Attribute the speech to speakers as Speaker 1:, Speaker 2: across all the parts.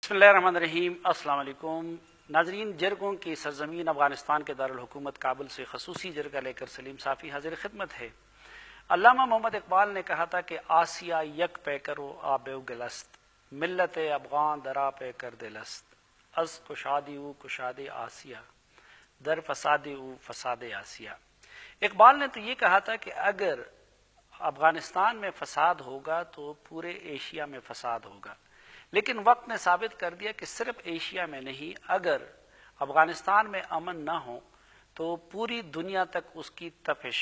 Speaker 1: بسم اللہ الرحمن الرحیم. السلام علیکم ناظرین. جرگوں کی سرزمین افغانستان کے دارالحکومت کابل سے خصوصی جرگہ لے کر سلیم صافی حاضر خدمت ہے. علامہ محمد اقبال نے کہا تھا کہ آسیا یک پہ کرو آبے گلست، ملت افغان درا پہ کر دلست، از کشادی او کشاد آسیا، در فسادی او فساد آسیا. اقبال نے تو یہ کہا تھا کہ اگر افغانستان میں فساد ہوگا تو پورے ایشیا میں فساد ہوگا، لیکن وقت نے ثابت کر دیا کہ صرف ایشیا میں نہیں، اگر افغانستان میں امن نہ ہو تو پوری دنیا تک اس کی تپش،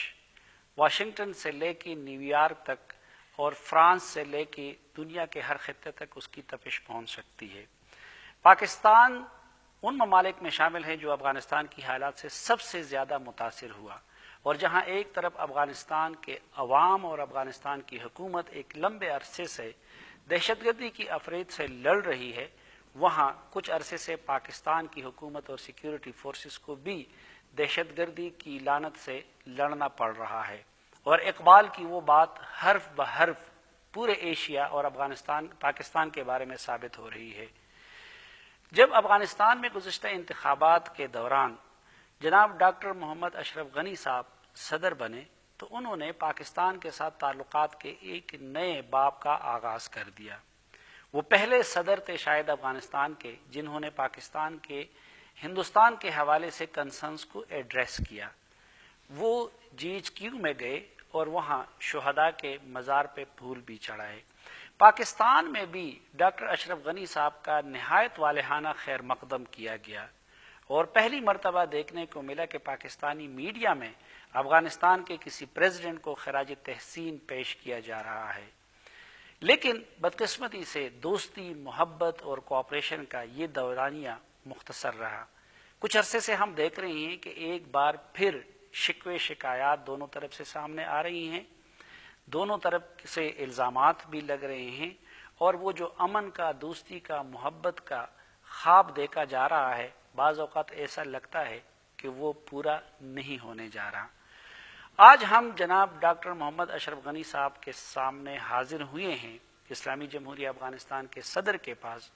Speaker 1: واشنگٹن سے لے کے نیو یارک تک اور فرانس سے لے کے دنیا کے ہر خطے تک اس کی تپش پہنچ سکتی ہے. پاکستان ان ممالک میں شامل ہے جو افغانستان کی حالات سے سب سے زیادہ متاثر ہوا، اور جہاں ایک طرف افغانستان کے عوام اور افغانستان کی حکومت ایک لمبے عرصے سے دہشت گردی کی افرید سے لڑ رہی ہے، وہاں کچھ عرصے سے پاکستان کی حکومت اور سیکیورٹی فورسز کو بھی دہشت گردی کی لعنت سے لڑنا پڑ رہا ہے. اور اقبال کی وہ بات حرف بحرف پورے ایشیا اور پاکستان کے بارے میں ثابت ہو رہی ہے. جب افغانستان میں گزشتہ انتخابات کے دوران جناب ڈاکٹر محمد اشرف غنی صاحب صدر بنے تو انہوں نے پاکستان کے ساتھ تعلقات کے ایک نئے باب کا آغاز کر دیا. وہ پہلے صدر تھے شاید افغانستان کے جنہوں نے پاکستان کے ہندوستان کے حوالے سے کنسرنز کو ایڈریس کیا. وہ GHQ میں گئے اور وہاں شہداء کے مزار پہ پھول بھی چڑھائے. پاکستان میں بھی ڈاکٹر اشرف غنی صاحب کا نہایت والہانہ خیر مقدم کیا گیا، اور پہلی مرتبہ دیکھنے کو ملا کہ پاکستانی میڈیا میں افغانستان کے کسی پریزیڈنٹ کو خراج تحسین پیش کیا جا رہا ہے. لیکن بدقسمتی سے دوستی، محبت اور کوآپریشن کا یہ دورانیہ مختصر رہا. کچھ عرصے سے ہم دیکھ رہے ہیں کہ ایک بار پھر شکوے شکایات دونوں طرف سے سامنے آ رہی ہیں، دونوں طرف سے الزامات بھی لگ رہے ہیں، اور وہ جو امن کا، دوستی کا، محبت کا خواب دیکھا جا رہا ہے، بعض اوقات ایسا لگتا ہے کہ وہ پورا نہیں ہونے جا رہا. آج ہم جناب ڈاکٹر محمد اشرف غنی صاحب کے سامنے حاضر ہوئے ہیں، اسلامی جمہوریہ افغانستان کے صدر کے پاس،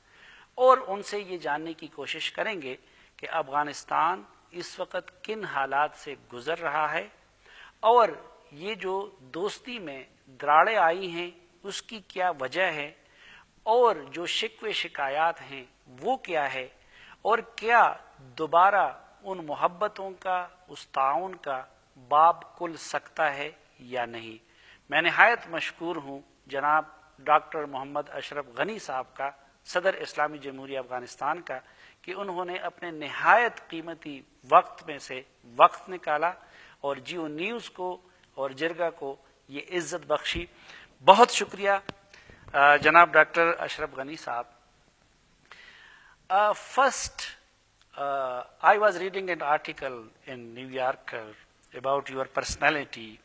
Speaker 1: اور ان سے یہ جاننے کی کوشش کریں گے کہ افغانستان اس وقت کن حالات سے گزر رہا ہے، اور یہ جو دوستی میں دراڑیں آئی ہیں اس کی کیا وجہ ہے، اور جو شکوے شکایات ہیں وہ کیا ہے، اور کیا دوبارہ ان محبتوں کا، اس تعاون کا باب کھل سکتا ہے یا نہیں. میں نہایت مشکور ہوں جناب ڈاکٹر محمد اشرف غنی صاحب کا، صدر اسلامی جمہوریہ افغانستان کا، کہ انہوں نے اپنے نہایت قیمتی وقت میں سے وقت نکالا اور جیو نیوز کو اور جرگہ کو یہ عزت بخشی. بہت شکریہ جناب ڈاکٹر اشرف غنی صاحب. First, I was reading an article in New Yorker about your personality,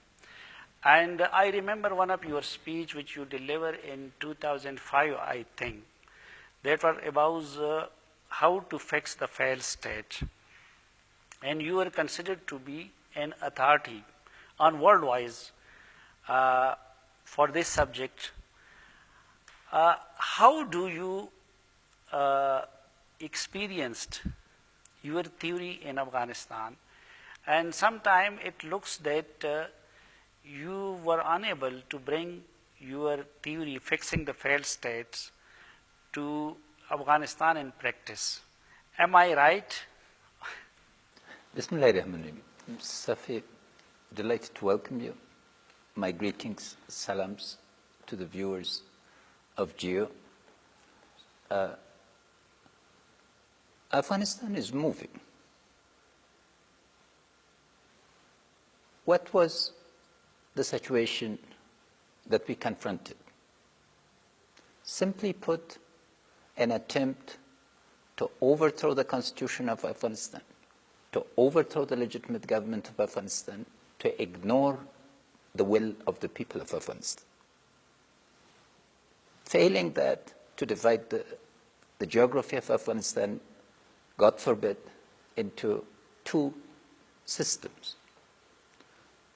Speaker 1: and I remember one of your speech which you delivered in 2005, I think, that was about how to fix the failed state, and you were considered to be an authority on worldwide for this subject. How do you experienced your theory in Afghanistan? And sometimes it looks that you were unable to bring your theory fixing the failed states to Afghanistan in practice. Am I right?
Speaker 2: Bismillah ar-Rahman ar-Rahim. Safi, delighted to welcome you. My greetings, salams to the viewers of GEO. Afghanistan is moving. What was the situation that we confronted? Simply put, an attempt to overthrow the constitution of Afghanistan, to overthrow the legitimate government of Afghanistan, to ignore the will of the people of Afghanistan. Failing that, to divide the geography of Afghanistan, God forbid, into two systems.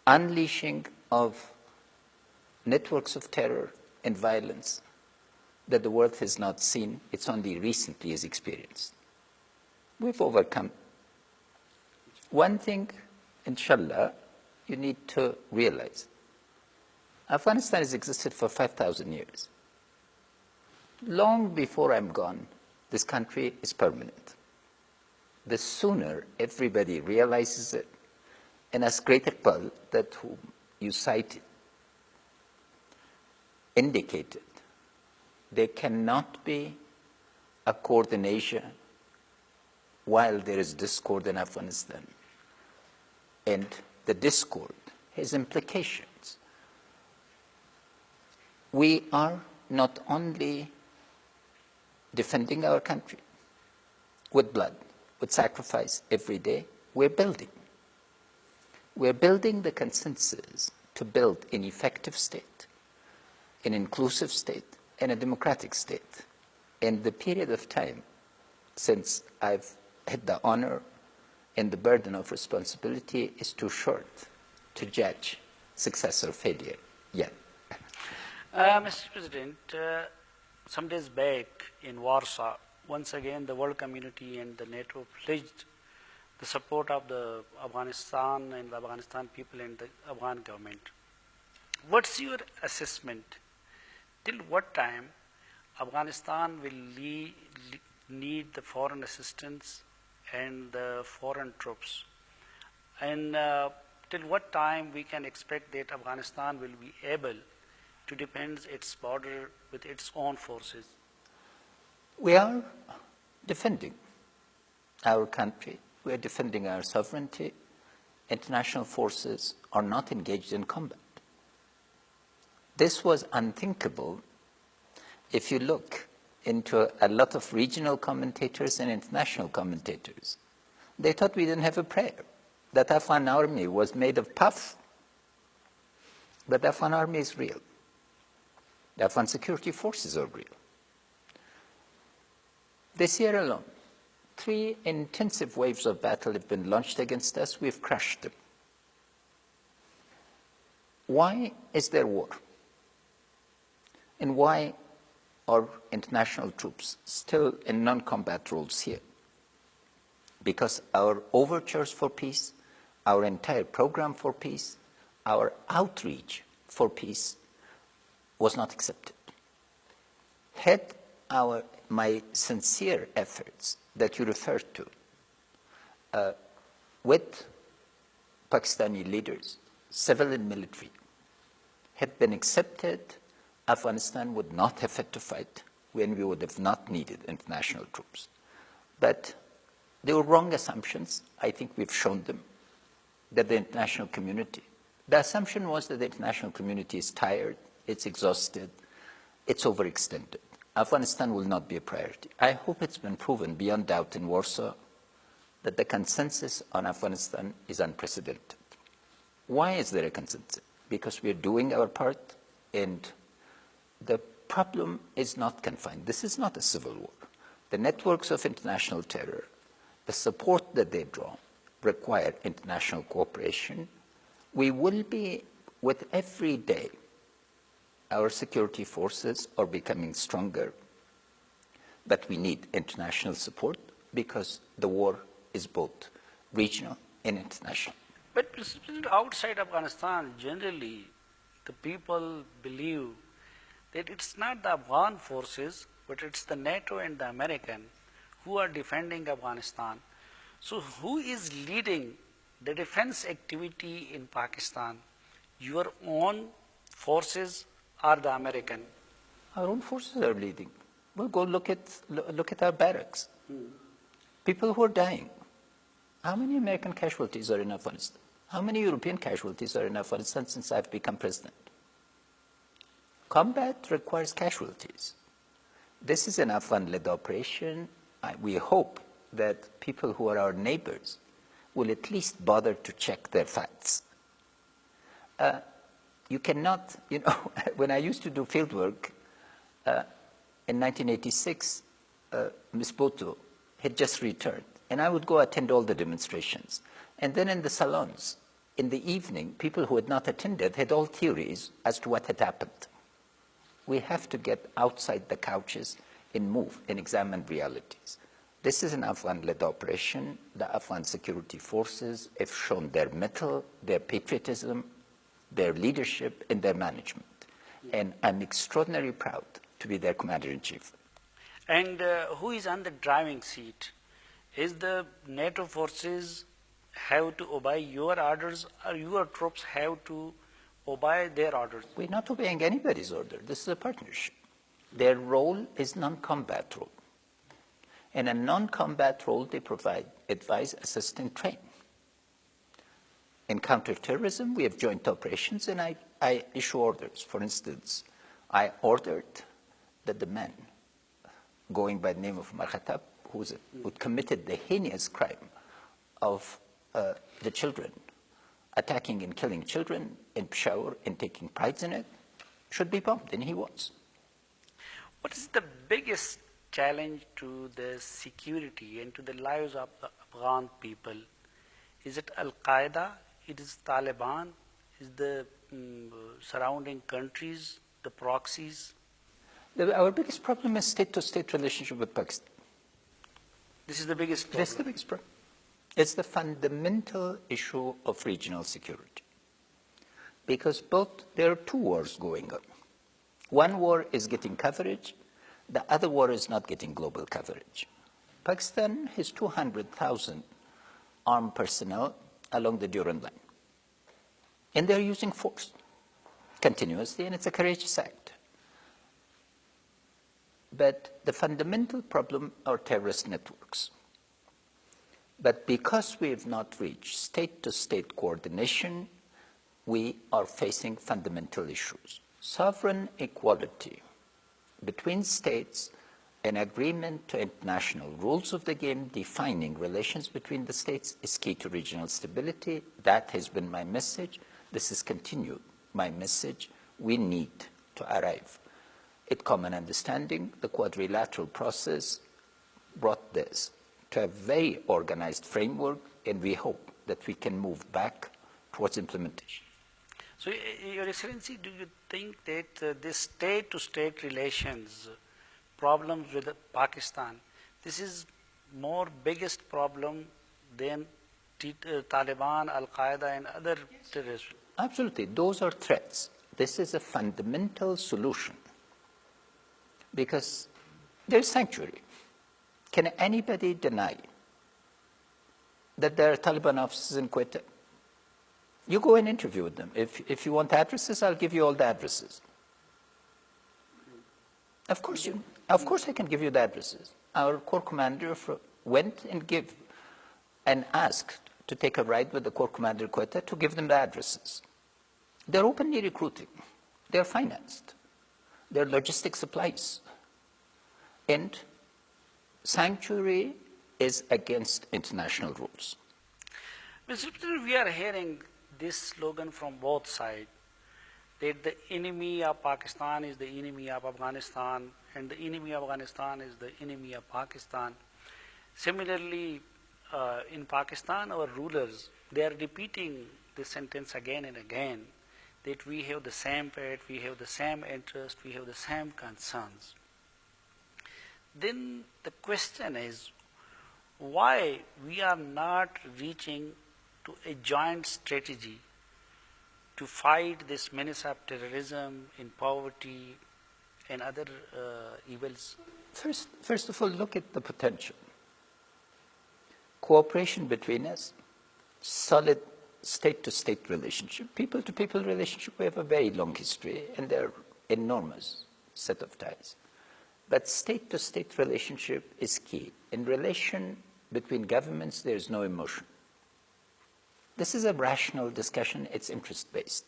Speaker 2: Unleashing of networks of terror and violence that the world has not seen, it's only recently has experienced. We've overcome. One thing, inshallah, you need to realize. Afghanistan has existed for 5,000 years. Long before I'm gone, this country is permanent. The sooner everybody realizes it, and as Great Iqbal, that whom you cited, indicated, there cannot be a coordination while there is discord in Afghanistan. And the discord has implications. We are not only defending our country with blood, with sacrifice every day, we're building. We're building the consensus to build an effective state, an inclusive state, and a democratic state. And the period of time since I've had the honor and the burden of responsibility is too short to judge success or failure yet.
Speaker 1: Mr. President, some days back in Warsaw, once again the world community and the NATO pledged the support of the Afghanistan and the Afghanistan people and the Afghan government. What's your assessment? Till what time Afghanistan will need the foreign assistance and the foreign troops? And till what time we can expect that Afghanistan will be able to defend its border with its own forces?
Speaker 2: We are defending our country. We are defending our sovereignty. International forces are not engaged in combat. This was unthinkable if you look into a lot of regional commentators and international commentators. They thought we didn't have a prayer, that Afghan army was made of puff. But the Afghan army is real. The Afghan security forces are real. This year alone, 3 intensive waves of battle have been launched against us. We've crushed them. Why is there war? And why are international troops still in non-combat roles here? Because our overtures for peace, our entire program for peace, our outreach for peace was not accepted. Had my sincere efforts that you referred to with Pakistani leaders, civil and military, had been accepted, Afghanistan would not have had to fight when we would have not needed international troops. But they were wrong assumptions. I think we've shown them that the international community, the assumption was that the international community is tired, it's exhausted, it's overextended. Afghanistan will not be a priority. I hope it's been proven beyond doubt in Warsaw that the consensus on Afghanistan is unprecedented. Why is there a consensus? Because we are doing our part, and the problem is not confined. This is not a civil war. The networks of international terror, the support that they draw, require international cooperation. We will be, with every day, our security forces are becoming stronger, but we need international support because the war is both regional and international.
Speaker 1: But outside Afghanistan, generally, the people believe that it's not the Afghan forces, but it's the NATO and the American who are defending Afghanistan. So who is leading the defense activity in Pakistan? Your own forces or the American?
Speaker 2: Our own forces are leading. Well, go look at our barracks. People who are dying. How many American casualties are in Afghanistan? How many European casualties are in Afghanistan since I've become president? Combat requires casualties. This is an Afghan-led operation. We hope that people who are our neighbors will at least bother to check their facts. You cannot, when I used to do field work, in 1986, Ms. Boto had just returned, and I would go attend all the demonstrations. And then in the salons, in the evening, people who had not attended had all theories as to what had happened. We have to get outside the couches and move and examine realities. This is an Afghan-led operation. The Afghan security forces have shown their mettle, their patriotism, their leadership, and their management. And I'm extraordinarily proud to be their commander-in-chief.
Speaker 1: And who is on the driving seat? Is the NATO forces have to obey your orders, or your troops have to obey their orders?
Speaker 2: We're not obeying anybody's order. This is a partnership. Their role is non-combat role. In a non-combat role, they provide advice, assist, and train. In counterterrorism, we have joint operations, and I issue orders. For instance, I ordered that the men going by the name of Markhatab, who committed the heinous crime of the children, attacking and killing children in Peshawar and taking pride in it, should be bombed, and he was.
Speaker 1: What is the biggest challenge to the security and to the lives of the Afghan people? Is it Al-Qaeda? It is Taliban? Is the surrounding countries, the proxies?
Speaker 2: Our biggest problem is state-to-state relationship with Pakistan.
Speaker 1: This is the biggest problem.
Speaker 2: That's the biggest problem. It's the fundamental issue of regional security. Because there are two wars going on. One war is getting coverage. The other war is not getting global coverage. Pakistan has 200,000 armed personnel along the Durand line. And they're using force continuously, and it's a courageous act. But the fundamental problem are terrorist networks. But because we have not reached state-to-state coordination, we are facing fundamental issues. Sovereign equality between states, an agreement to international rules of the game defining relations between the states is key to regional stability. That has been my message. This is continued my message. We need to arrive at common understanding. The quadrilateral process brought this to a very organized framework, and we hope that we can move back towards implementation.
Speaker 1: So, Your Excellency, do you think that this state-to-state relations problems with Pakistan, this is more biggest problem than Taliban, Al-Qaeda, and other terrorists?
Speaker 2: Absolutely. Those are threats. This is a fundamental solution because there's sanctuary. Can anybody deny that there are Taliban officers in Quetta? You go and interview with them. If you want addresses, I'll give you all the addresses. Of course I can give you the addresses. Our Corps commander went and asked to take a ride with the Corps commander Quetta to give them the addresses. They're openly recruiting. They're financed. They're logistic supplies. And sanctuary is against international rules.
Speaker 1: Mr. President, we are hearing this slogan from both sides, that the enemy of Pakistan is the enemy of Afghanistan, and the enemy of Afghanistan is the enemy of Pakistan. Similarly, in Pakistan, our rulers, they are repeating this sentence again and again, that we have the same fate, we have the same interest, we have the same concerns. Then the question is, why we are not reaching to a joint strategy to fight this menace of terrorism, in poverty, and other evils?
Speaker 2: First of all, look at the potential. Cooperation between us, solid state-to-state relationship, people-to-people relationship. We have a very long history, and there are enormous set of ties. But state-to-state relationship is key. In relation between governments, there is no emotion. This is a rational discussion. It's interest-based.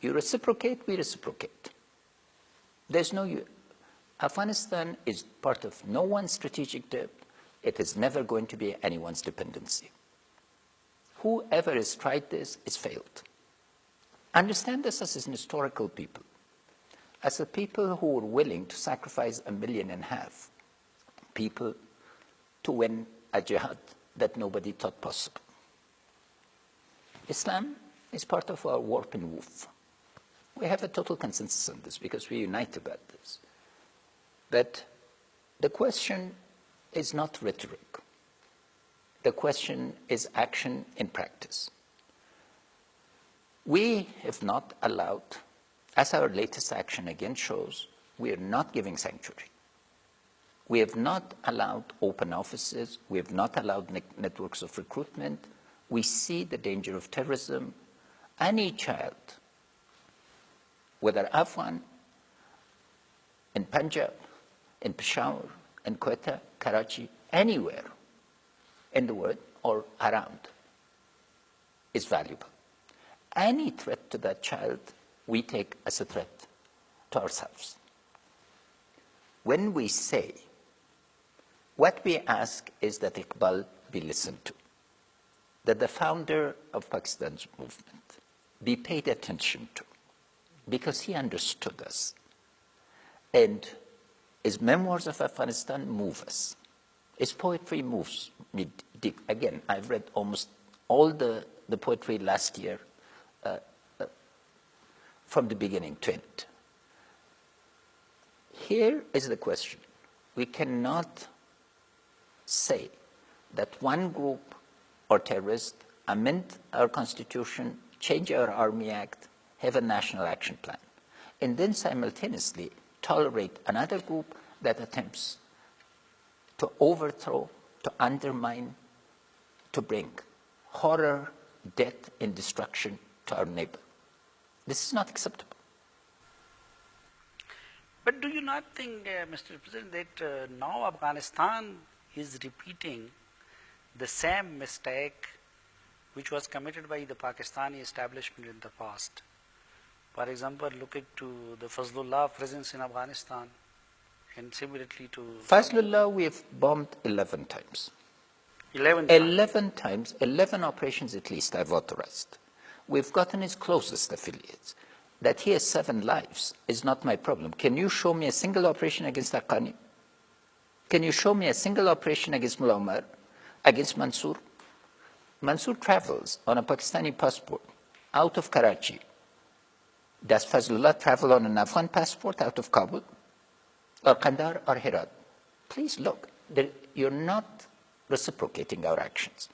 Speaker 2: You reciprocate, we reciprocate. Afghanistan is part of no one's strategic debt. It is never going to be anyone's dependency. Whoever has tried this has failed. Understand this as an historical people, as a people who were willing to sacrifice 1.5 million people to win a jihad that nobody thought possible. Islam is part of our warp and woof. We have a total consensus on this because we unite about this. That the question is not rhetoric. The question is action in practice. We have not allowed, as our latest action again shows, we are not giving sanctuary. We have not allowed open offices. We have not allowed networks of recruitment. We see the danger of terrorism. Any child, whether Afghan, in Punjab, in Peshawar, in Quetta, Karachi, anywhere in the world or around, is valuable. Any threat to that child, we take as a threat to ourselves. When we say, what we ask is that Iqbal be listened to, that the founder of Pakistan's movement be paid attention to, because he understood us. And his memoirs of Afghanistan move us. His poetry moves me deep. Again, I've read almost all the poetry last year from the beginning to end. Here is the question. We cannot say that one group or terrorist amend our constitution, change our Army Act, have a national action plan, and then simultaneously tolerate another group that attempts to overthrow, to undermine, to bring horror, death, and destruction to our neighbor. This is not acceptable.
Speaker 1: But do you not think, Mr. President, that now Afghanistan is repeating the same mistake which was committed by the Pakistani establishment in the past? For example, look at to the Fazlullah presence in Afghanistan, and similarly to...
Speaker 2: Fazlullah, we have bombed 11 times.
Speaker 1: 11 times?
Speaker 2: 11 times, 11 operations at least I've authorized. We've gotten his closest affiliates. That he has 7 lives is not my problem. Can you show me a single operation against Ghani? Can you show me a single operation against Mullah Omar, against Mansour? Mansour travels on a Pakistani passport out of Karachi. Does Fazlullah travel on an Afghan passport out of Kabul, or Kandahar, or Herat? Please look, you're not reciprocating our actions.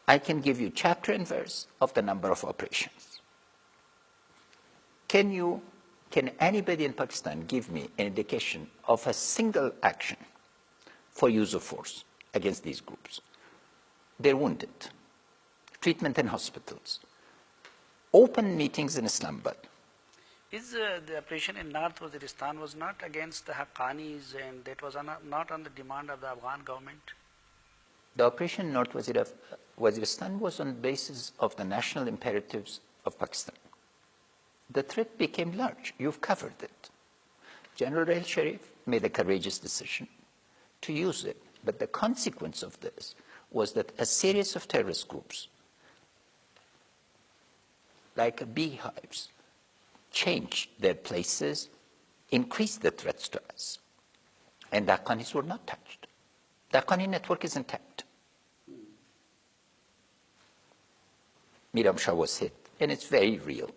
Speaker 2: I can give you chapter and verse of the number of operations. Can anybody in Pakistan give me an indication of a single action for use of force against these groups? They're wounded. Treatment in hospitals. Open meetings in Islamabad.
Speaker 1: Is the operation in North Waziristan was not against the Haqqanis, and that was not on the demand of the Afghan government?
Speaker 2: The operation in North Waziristan was on the basis of the national imperatives of Pakistan. The threat became large. You've covered it. General El Sharif made a courageous decision to use it. But the consequence of this was that a series of terrorist groups, like beehives, changed their places, increased the threats to us. And the Haqqanis were not touched. The Haqqani network is intact. Miram Shah was hit, and it's very real.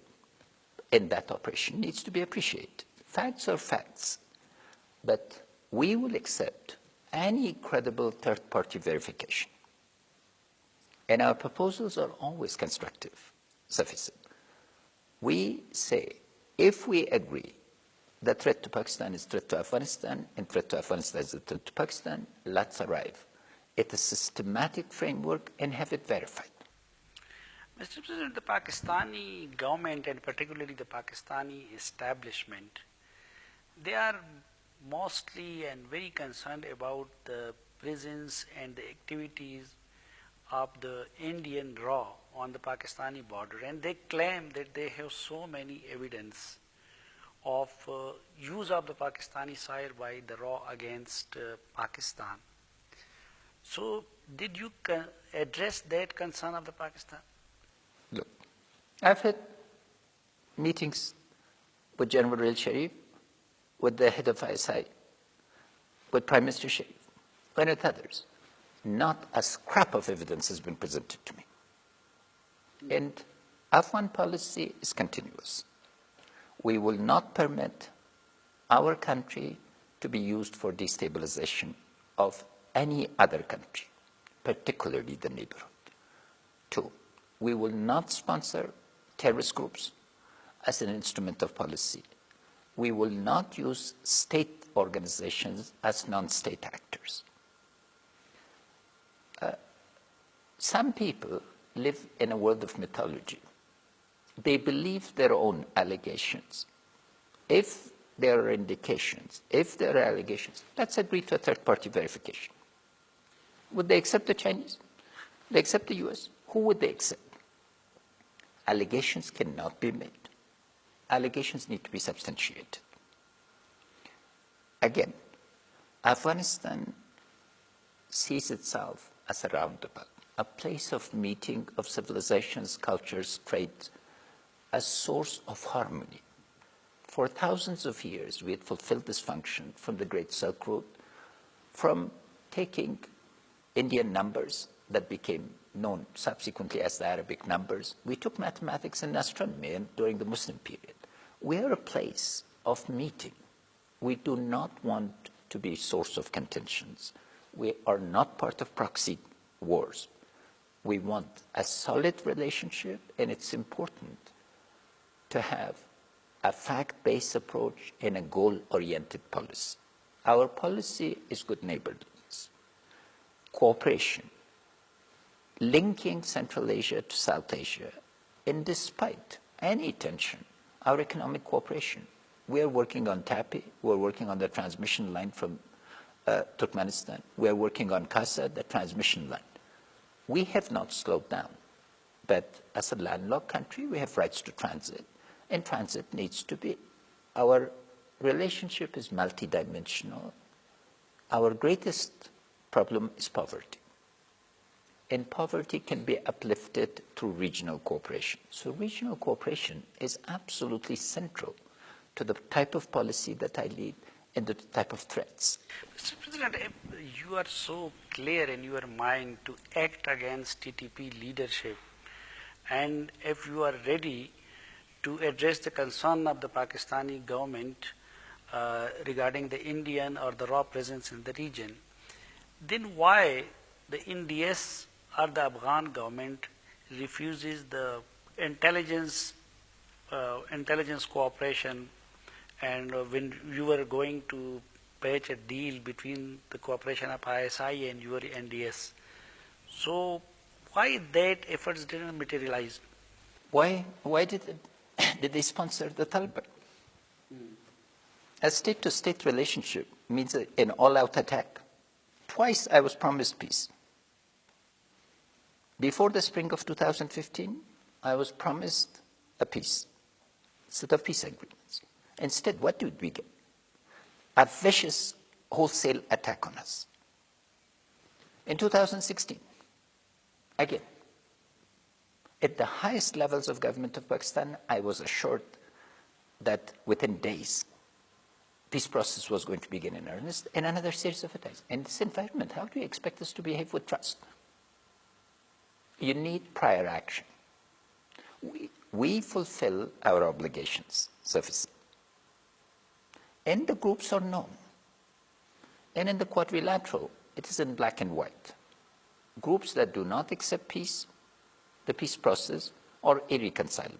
Speaker 2: And that operation needs to be appreciated. Facts are facts. But we will accept any credible third-party verification. And our proposals are always constructive, sufficient. We say, if we agree the threat to Pakistan is threat to Afghanistan, and threat to Afghanistan is a threat to Pakistan, let's arrive at a systematic framework and have it verified.
Speaker 1: Mr. President, the Pakistani government, and particularly the Pakistani establishment, they are mostly and very concerned about the presence and the activities of the Indian RAW on the Pakistani border, and they claim that they have so many evidence of use of the Pakistani side by the RAW against Pakistan. So did you address that concern of the Pakistan?
Speaker 2: Look, I've had meetings with General El Sharif, with the head of ISI, with Prime Minister Sharif, and with others. Not a scrap of evidence has been presented to me. And Afghan policy is continuous. We will not permit our country to be used for destabilization of any other country, particularly the neighborhood. 2, we will not sponsor terrorist groups as an instrument of policy. We will not use state organizations as non-state actors. Some people live in a world of mythology. They believe their own allegations. If there are indications, if there are allegations, let's agree to a third-party verification. Would they accept the Chinese? They accept the US? Who would they accept? Allegations cannot be made. Allegations need to be substantiated. Again, Afghanistan sees itself as a roundabout, a place of meeting of civilizations, cultures, trade, a source of harmony. For thousands of years, we had fulfilled this function from the Great Silk Road, from taking Indian numbers that became known subsequently as the Arabic numbers. We took mathematics and astronomy during the Muslim period. We are a place of meeting. We do not want to be a source of contentions. We are not part of proxy wars. We want a solid relationship, and it's important to have a fact-based approach and a goal-oriented policy. Our policy is good neighborliness, cooperation, linking Central Asia to South Asia, and despite any tension, our economic cooperation. We are working on TAPI, we're working on the transmission line from Turkmenistan, we're working on Kasa, the transmission line. We have not slowed down, but as a landlocked country, we have rights to transit, and transit needs to be. Our relationship is multidimensional. Our greatest problem is poverty. And poverty can be uplifted through regional cooperation. So regional cooperation is absolutely central to the type of policy that I lead and the type of threats.
Speaker 1: Mr. President, you are so clear in your mind to act against TTP leadership, and if you are ready to address the concern of the Pakistani government regarding the Indian or the raw presence in the region, then why the NDS or the Afghan government refuses the intelligence cooperation, and when you were going to patch a deal between the cooperation of ISI and your NDS, so why that efforts didn't materialize?
Speaker 2: Why did they sponsor the Taliban? A state-to-state relationship means an all-out attack. Twice I was promised peace. Before the spring of 2015, I was promised a peace, set of peace agreements. Instead, what did we get? A vicious wholesale attack on us. In 2016, again, at the highest levels of government of Pakistan, I was assured that within days, this process was going to begin in earnest, and another series of attacks. In this environment, how do you expect us to behave with trust? You need prior action. We fulfill our obligations sufficiently. And the groups are known. And in the quadrilateral, it is in black and white. Groups that do not accept peace, the peace process, are irreconcilable.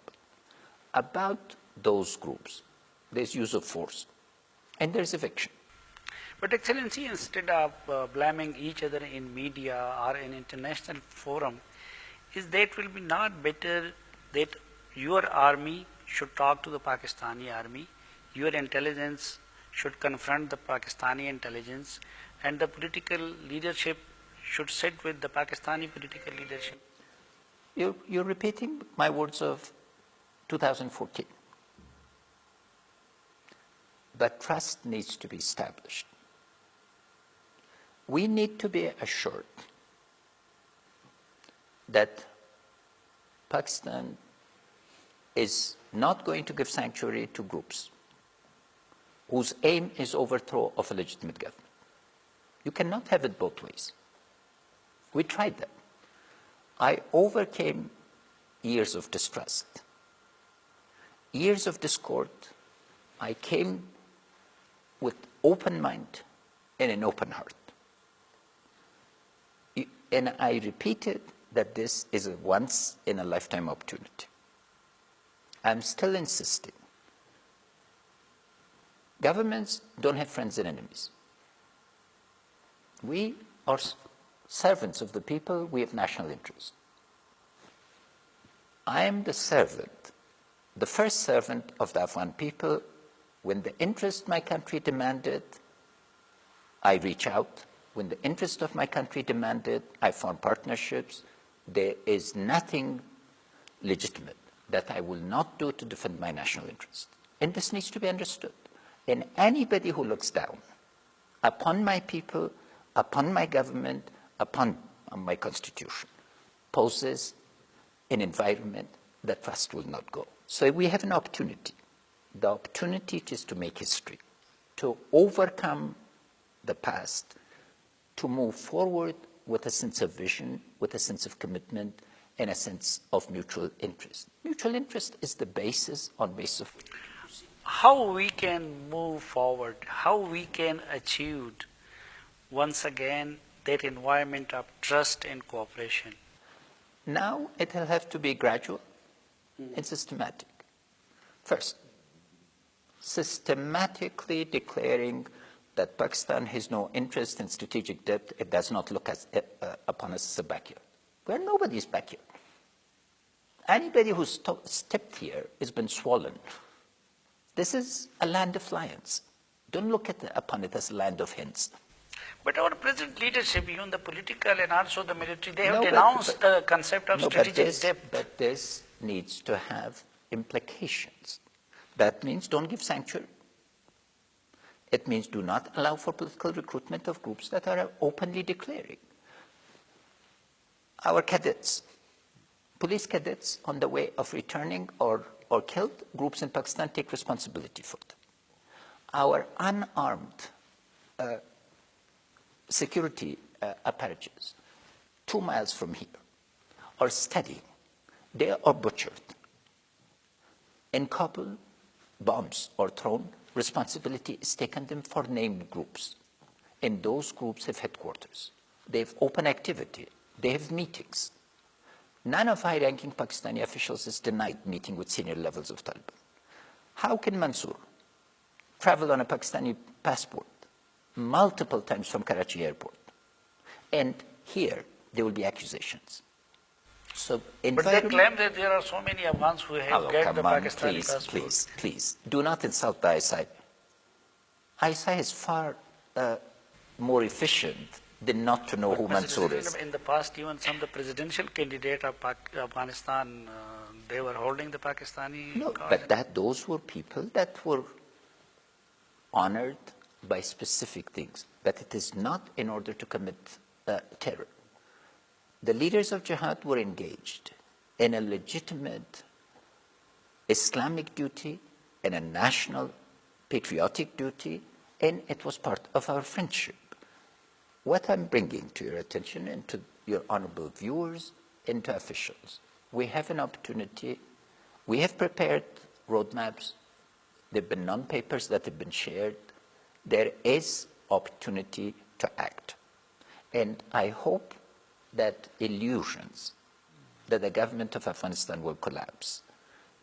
Speaker 2: About those groups, there's use of force, and there's eviction.
Speaker 1: But Excellency, instead of blaming each other in media or in international forum, is that will be not better that your army should talk to the Pakistani army, your intelligence should confront the Pakistani intelligence, and the political leadership should sit with the Pakistani political leadership?
Speaker 2: You're repeating my words of 2014. But trust needs to be established. We need to be assured that Pakistan is not going to give sanctuary to groups whose aim is overthrow of a legitimate government. You cannot have it both ways. We tried that. I overcame years of distrust, years of discord. I came with open mind and an open heart. And I repeated that this is a once-in-a-lifetime opportunity. I'm still insisting. Governments don't have friends and enemies. We are servants of the people. We have national interest. I am the servant, the first servant of the Afghan people. When the interest of my country demanded, I reach out. When the interest of my country demanded, I form partnerships. There is nothing legitimate that I will not do to defend my national interest. And this needs to be understood. And anybody who looks down upon my people, upon my government, upon my constitution, poses an environment that trust will not go. So we have an opportunity. The opportunity is to make history, to overcome the past, to move forward with a sense of vision, with a sense of commitment, and a sense of mutual interest. Mutual interest is the basis on basis of
Speaker 1: how we can move forward, how we can achieve once again that environment of trust and cooperation.
Speaker 2: Now it will have to be gradual and systematic. First, systematically declaring that Pakistan has no interest in strategic depth. It does not look upon us as a backyard. We're nobody's backyard. Anybody who's stepped here has been swollen. This is a land of lions. Don't look upon it as a land of hens.
Speaker 1: But our present leadership, even the political and also the military, they have denounced the concept of strategic depth.
Speaker 2: But this needs to have implications. That means don't give sanctuary. It means do not allow for political recruitment of groups that are openly declaring. Our cadets, police cadets on the way of returning or killed, groups in Pakistan take responsibility for them. Our unarmed security apparatus 2 miles from here are studying. They are butchered. In Kabul, bombs are thrown. Responsibility is taken them for named groups. And those groups have headquarters. They have open activity. They have meetings. None of high-ranking Pakistani officials is denied meeting with senior levels of Taliban. How can Mansour travel on a Pakistani passport multiple times from Karachi airport? And here, there will be accusations. So
Speaker 1: but they claim that there are so many Afghans who have get the Pakistani passport.
Speaker 2: Please, do not insult the ISI. ISI is far more efficient than not to know who Mansour is.
Speaker 1: In the past, even some of the presidential candidate of Afghanistan, they were holding the Pakistani
Speaker 2: No,
Speaker 1: card.
Speaker 2: but those were people that were honored by specific things. But it is not in order to commit terror. The leaders of jihad were engaged in a legitimate Islamic duty and a national patriotic duty, and it was part of our friendship. What I'm bringing to your attention and to your honorable viewers and to officials, we have an opportunity. We have prepared roadmaps. There have been non-papers that have been shared. There is opportunity to act. And I hope that illusions that the government of Afghanistan will collapse,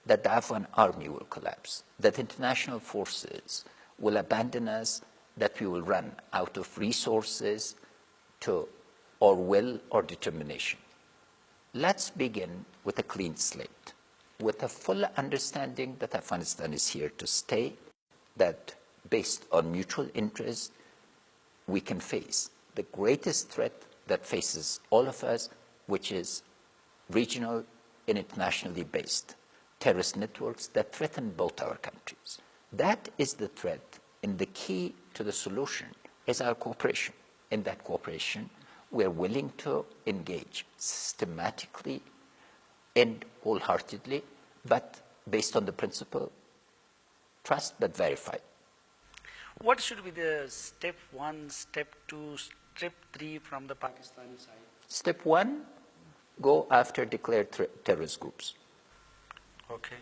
Speaker 2: that the Afghan army will collapse, that international forces will abandon us, that we will run out of resources or will or determination. Let's begin with a clean slate, with a full understanding that Afghanistan is here to stay, that based on mutual interest, we can face the greatest threat that faces all of us, which is regional and internationally based terrorist networks that threaten both our countries. That is the threat, and the key to the solution is our cooperation. In that cooperation, we are willing to engage systematically and wholeheartedly, but based on the principle, trust but verified.
Speaker 1: What should be the step 1, step 2, step 3 from the Pakistani side?
Speaker 2: Step 1, go after declared terrorist groups.
Speaker 1: Okay.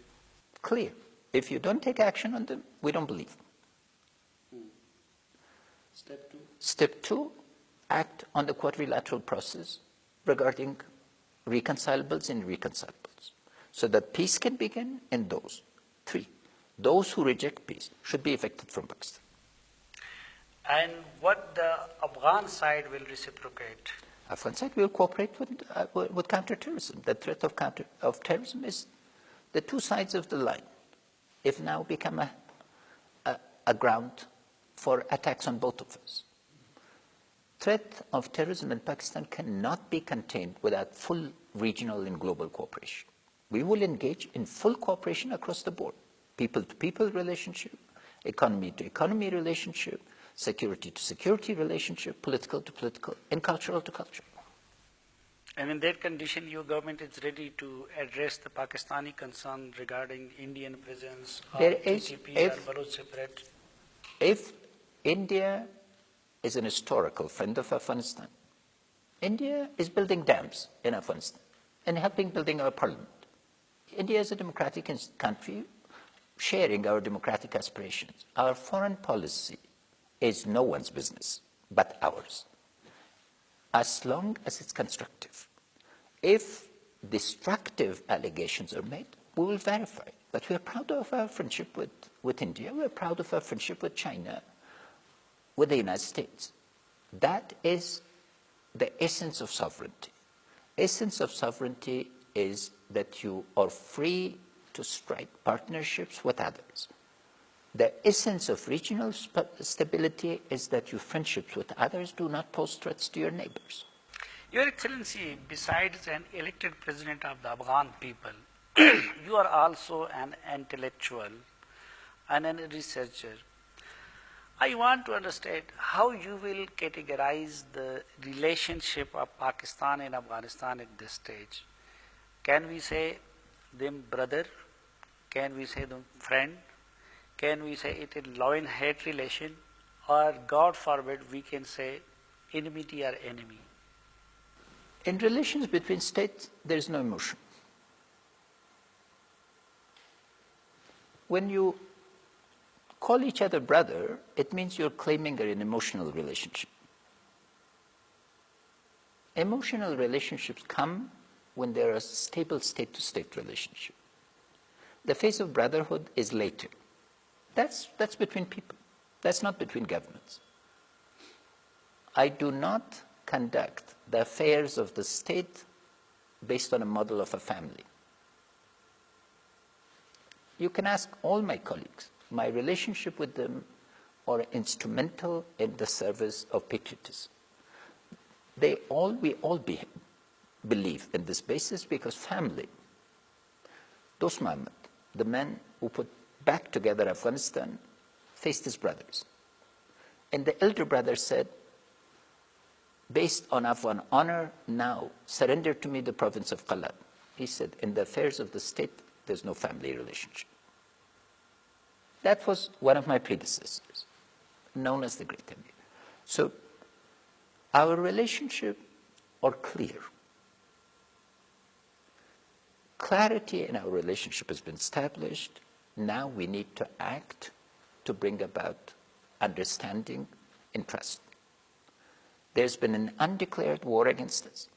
Speaker 2: Clear. If you don't take action on them, we don't believe.
Speaker 1: Step 2.
Speaker 2: Step 2, act on the quadrilateral process regarding reconcilables and irreconcilables, so that peace can begin in those. 3, those who reject peace should be evicted from Pakistan.
Speaker 1: And what the Afghan side will reciprocate?
Speaker 2: Afghan side will cooperate with counterterrorism. The threat of terrorism is the two sides of the line. If now become a ground for attacks on both of us. Threat of terrorism in Pakistan cannot be contained without full regional and global cooperation. We will engage in full cooperation across the board. People-to-people relationship, economy-to-economy relationship, security-to-security relationship, political-to-political, and cultural-to-cultural.
Speaker 1: And in that condition, your government is ready to address the Pakistani concern regarding Indian presence or TTP or Baloch separate?
Speaker 2: If India is an historical friend of Afghanistan, India is building dams in Afghanistan and helping building our parliament. India is a democratic country sharing our democratic aspirations. Our foreign policy is no one's business but ours, as long as it's constructive. If destructive allegations are made, we will verify. But we are proud of our friendship with India. We are proud of our friendship with China, with the United States. That is the essence of sovereignty. Essence of sovereignty is that you are free to strike partnerships with others. The essence of regional stability is that your friendships with others do not pose threats to your neighbors.
Speaker 1: Your Excellency, besides an elected president of the Afghan people, you are also an intellectual and a researcher. I want to understand how you will categorize the relationship of Pakistan and Afghanistan at this stage. Can we say them brother? Can we say them friend? Can we say it a love and hate relation? Or God forbid, we can say enmity or enemy?
Speaker 2: In relations between states, there is no emotion. When you call each other brother, it means you're claiming an emotional relationship. Emotional relationships come when there is a stable state-to-state relationship. The phase of brotherhood is later. That's between people. That's not between governments. I do not conduct the affairs of the state based on a model of a family. You can ask all my colleagues. My relationship with them are instrumental in the service of patriotism. We all believe in this basis because family. Dost Muhammad, the man who put back together Afghanistan, faced his brothers. And the elder brother said, based on Afghan honor, now surrender to me the province of Qalad. He said, in the affairs of the state, there's no family relationship. That was one of my predecessors, known as the Great Emir. So our relationship are clear. Clarity in our relationship has been established. Now we need to act to bring about understanding and trust. There's been an undeclared war against us.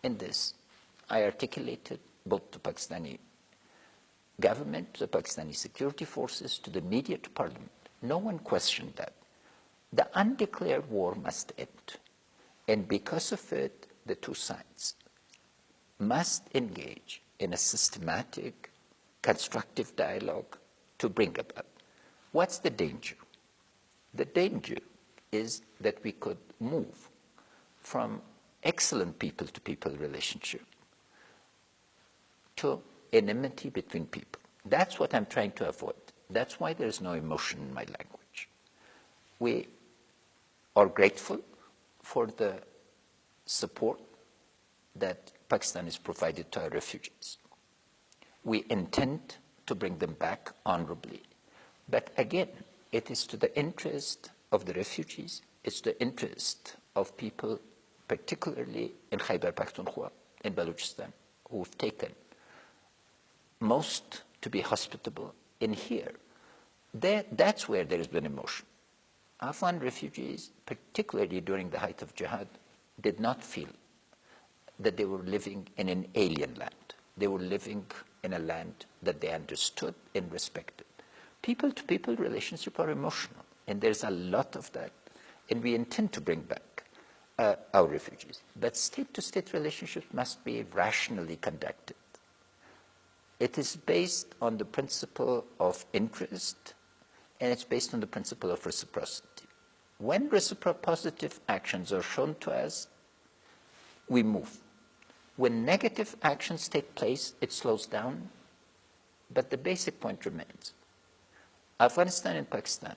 Speaker 2: In this, I articulated both to Pakistani government, to the Pakistani security forces, to the media, to parliament. No one questioned that. The undeclared war must end. And because of it, the two sides must engage in a systematic, constructive dialogue to bring about. What's the danger? The danger is that we could move from excellent people-to-people relationship to enmity between people. That's what I'm trying to avoid. That's why there's no emotion in my language. We are grateful for the support that Pakistan has provided to our refugees. We intend to bring them back honorably. But again, it is to the interest of the refugees, it's the interest of people, particularly in Khyber Pakhtunkhwa, in Balochistan who've taken most to be hospitable in here. That's where there has been emotion. Afghan refugees, particularly during the height of jihad, did not feel that they were living in an alien land. They were living in a land that they understood and respected. People-to-people relationships are emotional, and there's a lot of that, and we intend to bring back our refugees. But state-to-state relationships must be rationally conducted. It is based on the principle of interest, and it's based on the principle of reciprocity. When positive actions are shown to us, we move. When negative actions take place, it slows down, but the basic point remains. Afghanistan and Pakistan,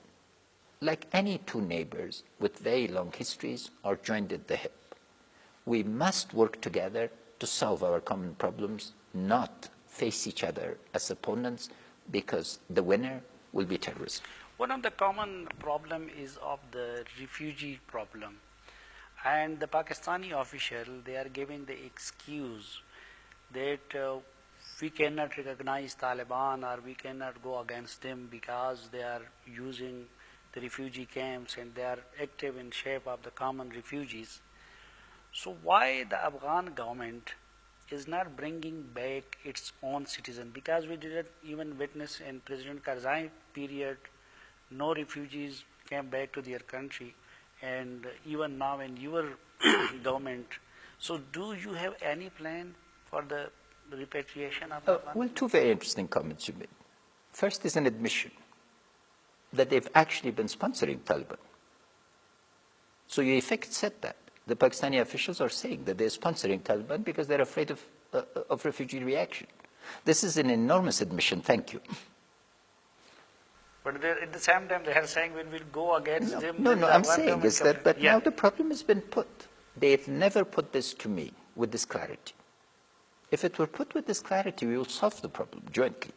Speaker 2: like any two neighbors with very long histories, are joined at the hip. We must work together to solve our common problems, not face each other as opponents, because the winner will be terrorism.
Speaker 1: One of the common problem is of the refugee problem. And the Pakistani official, they are giving the excuse that we cannot recognize Taliban or we cannot go against them because they are using the refugee camps and they are active in shape of the common refugees. So why the Afghan government is not bringing back its own citizens? Because we didn't even witness in President Karzai period, no refugees came back to their country. And even now in your government, so do you have any plan for the repatriation of the
Speaker 2: Well, two very interesting comments you made. First is an admission that they've actually been sponsoring Taliban. So you in effect said that. The Pakistani officials are saying that they're sponsoring Taliban because they're afraid of refugee reaction. This is an enormous admission, thank you.
Speaker 1: But at the same time, they are saying when we go against them.
Speaker 2: No, I'm saying is that, but now the problem has been put. They've never put this to me with this clarity. If it were put with this clarity, we will solve the problem jointly.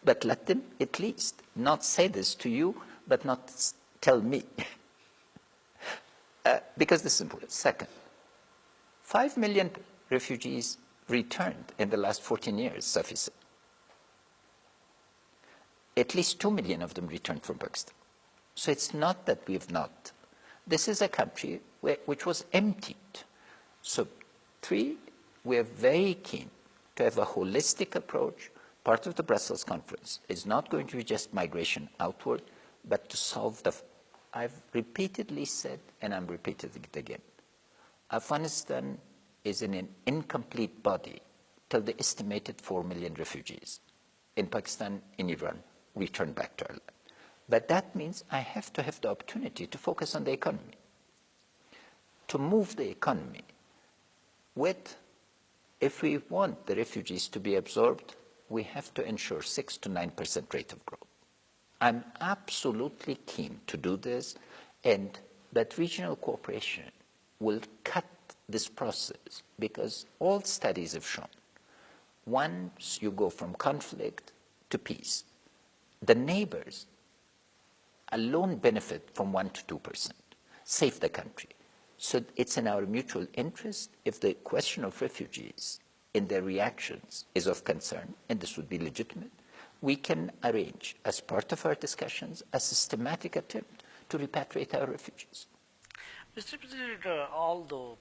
Speaker 2: But let them at least not say this to you, but not tell me. Because this is important. Second, 5 million refugees returned in the last 14 years, Safi said. At least 2 million of them returned from Pakistan. So it's not that we've not. This is a country which was emptied. So, 3, we're very keen to have a holistic approach. Part of the Brussels conference is not going to be just migration outward, but to solve the... I've repeatedly said, and I'm repeating it again, Afghanistan is in an incomplete body till the estimated 4 million refugees in Pakistan, in Iran, return back to our land. But that means I have to have the opportunity to focus on the economy, to move the economy with, if we want the refugees to be absorbed, we have to ensure 6 to 9% rate of growth. I'm absolutely keen to do this, and that regional cooperation will cut this process, because all studies have shown once you go from conflict to peace, the neighbors alone benefit from 1 to 2%, save the country. So it's in our mutual interest if the question of refugees in their reactions is of concern, and this would be legitimate, we can arrange, as part of our discussions, a systematic attempt to repatriate our refugees.
Speaker 1: Mr. President, although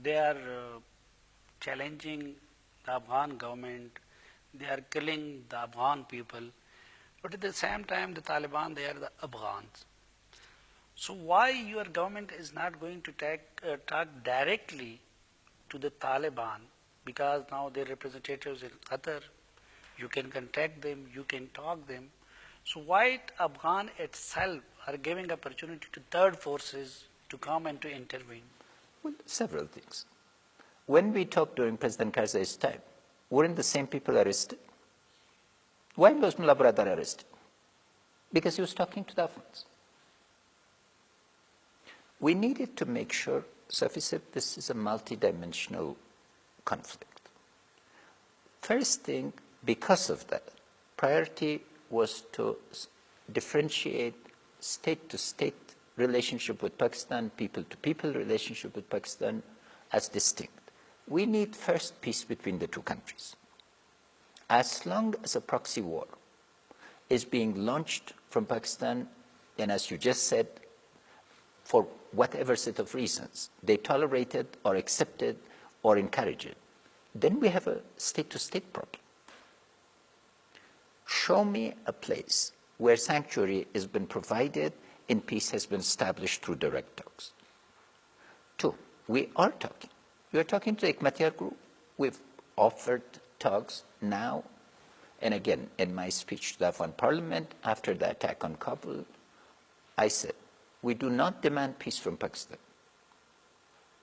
Speaker 1: they are challenging the Afghan government, they are killing the Afghan people, but at the same time, the Taliban, they are the Afghans. So why your government is not going to talk directly to the Taliban? Because now their representatives in Qatar, you can contact them, you can talk them. So why Afghan itself are giving opportunity to third forces to come and to intervene?
Speaker 2: Well, several things. When we talked during President Karzai's time, weren't the same people arrested? Why was Mullah Baradar arrested? Because he was talking to the Afghans. We needed to make sure, Safi said, this is a multidimensional conflict. First thing, because of that, priority was to differentiate state-to-state relationship with Pakistan, people-to-people relationship with Pakistan as distinct. We need first peace between the two countries. As long as a proxy war is being launched from Pakistan, and as you just said, for whatever set of reasons, they tolerate it or accept it or encourage it, then we have a state-to-state problem. Show me a place where sanctuary has been provided and peace has been established through direct talks. Two, we are talking. We are talking to the Ikmatiyar group. We've offered talks now and again. In my speech to the Afghan parliament after the attack on Kabul, I said, we do not demand peace from Pakistan.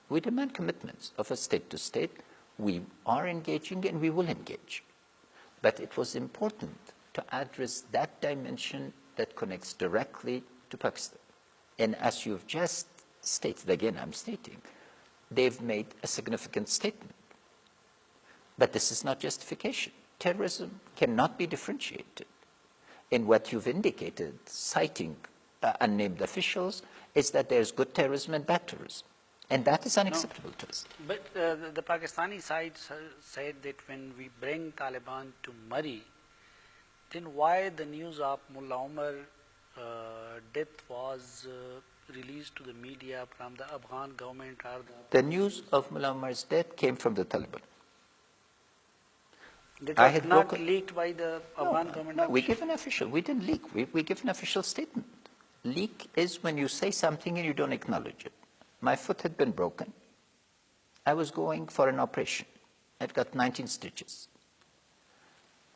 Speaker 2: We demand commitments of a state-to-state. We are engaging and we will engage. But it was important to address that dimension that connects directly to Pakistan. And as you've just stated, again I'm stating, they've made a significant statement. But this is not justification. Terrorism cannot be differentiated. And what you've indicated, citing unnamed officials, is that there's good terrorism and bad terrorism. And that is unacceptable to us.
Speaker 1: But the Pakistani side said that when we bring Taliban to Murree, then why the news of Mullah Omar death was released to the media from the Afghan government? Or
Speaker 2: The news of Mullah Omar's death came from the Taliban.
Speaker 1: It was not leaked by the Afghan government?
Speaker 2: No, we give an official. We didn't leak. We give an official statement. Leak is when you say something and you don't acknowledge it. My foot had been broken. I was going for an operation. I'd got 19 stitches.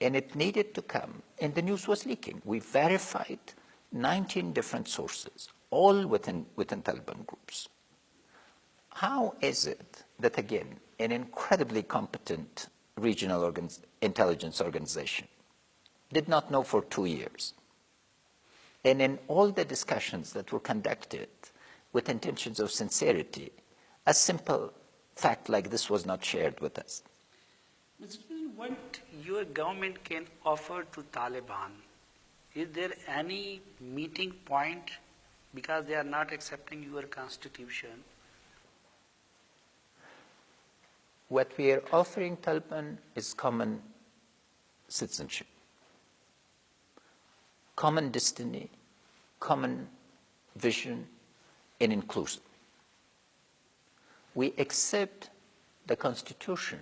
Speaker 2: And it needed to come, and the news was leaking. We verified 19 different sources, all within Taliban groups. How is it that, again, an incredibly competent regional intelligence organization did not know for 2 years? And in all the discussions that were conducted with intentions of sincerity, a simple fact like this was not shared with us.
Speaker 1: Mr. President, what your government can offer to Taliban? Is there any meeting point because they are not accepting your constitution?
Speaker 2: What we are offering Taliban is common citizenship, common destiny, common vision, and inclusion. We accept the Constitution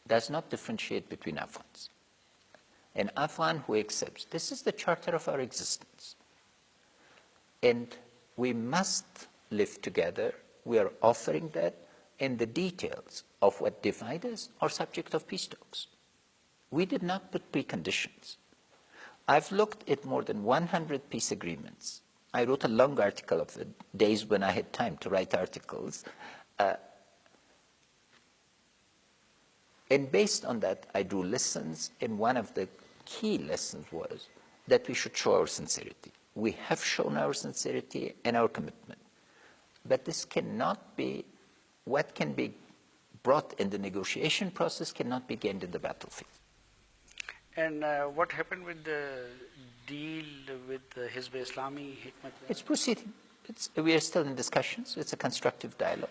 Speaker 2: does not differentiate between Afghans. An Afghan who accepts, this is the charter of our existence. And we must live together. We are offering that, and the details of what divide us are subject of peace talks. We did not put preconditions. I've looked at more than 100 peace agreements. I wrote a long article of the days when I had time to write articles. And based on that, I drew lessons, and one of the key lessons was that we should show our sincerity. We have shown our sincerity and our commitment. But this cannot be, what can be brought in the negotiation process cannot be gained in the battlefield.
Speaker 1: And what happened with the deal with Hizb Islami?
Speaker 2: It's proceeding. We are still in discussions. It's a constructive dialogue.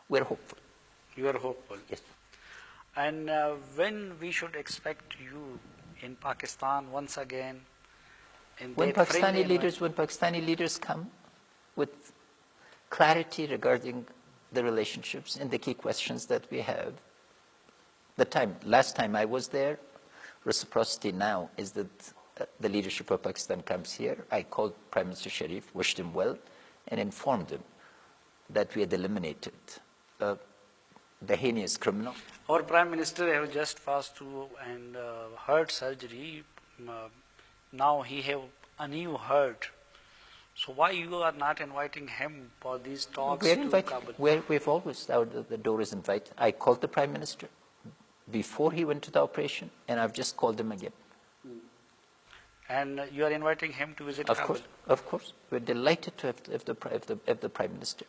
Speaker 2: We're hopeful.
Speaker 1: You are hopeful?
Speaker 2: Yes.
Speaker 1: And when we should expect you in Pakistan once again?
Speaker 2: When Pakistani leaders come with clarity regarding the relationships and the key questions that we have. Last time I was there, reciprocity now is that the leadership of Pakistan comes here. I called Prime Minister Sharif, wished him well, and informed him that we had eliminated the heinous criminal.
Speaker 1: Our Prime Minister has just passed through and heart surgery. Now he have a new heart. So why you are not inviting him for these talks
Speaker 2: We're
Speaker 1: to
Speaker 2: invited.
Speaker 1: Kabul?
Speaker 2: We've always, the door is invited. I called the Prime Minister before he went to the operation, and I've just called him again.
Speaker 1: And you are inviting him to visit Kabul?
Speaker 2: Of course. We're delighted to have the Prime Minister.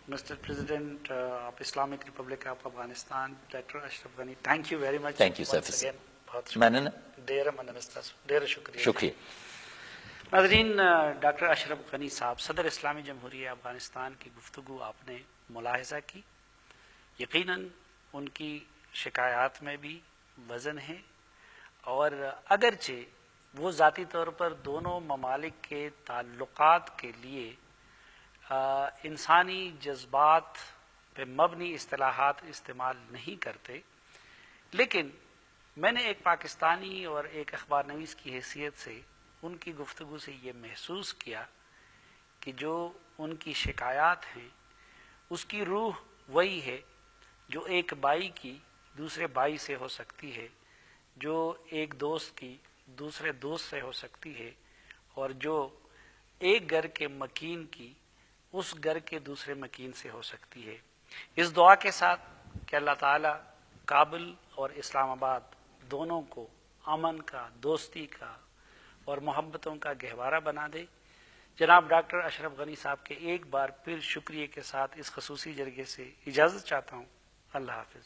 Speaker 1: Mr. President of Islamic Republic of Afghanistan, Dr. Ashraf Ghani, thank you very much.
Speaker 2: Thank you, sir.
Speaker 1: Once again.
Speaker 2: Manana.
Speaker 1: Dera shukriya.
Speaker 2: Shukriya.
Speaker 1: नाज़रीन, doctor Ashraf Ghani साहब सदर इस्लामी जमहूरिया अफ़गानिस्तान की गुफ्तगू आपने मुलाहिज़ा की। یقیناً ان کی شکایات میں بھی وزن ہے، اور اگرچہ وہ ذاتی طور پر دونوں ممالک کے تعلقات کے لیے انسانی جذبات پہ مبنی اصطلاحات استعمال نہیں کرتے، لیکن میں نے ایک پاکستانی اور ایک اخبار نویس کی حیثیت سے ان کی گفتگو سے یہ محسوس کیا کہ جو ان کی شکایات ہیں اس کی روح وہی ہے جو ایک بھائی کی دوسرے بھائی سے ہو سکتی ہے، جو ایک دوست کی دوسرے دوست سے ہو سکتی ہے، اور جو ایک گھر کے مکین کی اس گھر کے دوسرے مکین سے ہو سکتی ہے۔ اس دعا کے ساتھ کہ اللہ تعالیٰ کابل اور اسلام آباد دونوں کو امن کا، دوستی کا اور محبتوں کا گہوارہ بنا دے، جناب ڈاکٹر اشرف غنی صاحب کے ایک بار پھر شکریہ کے ساتھ اس خصوصی جرگے سے اجازت چاہتا ہوں۔ اللہ حافظ۔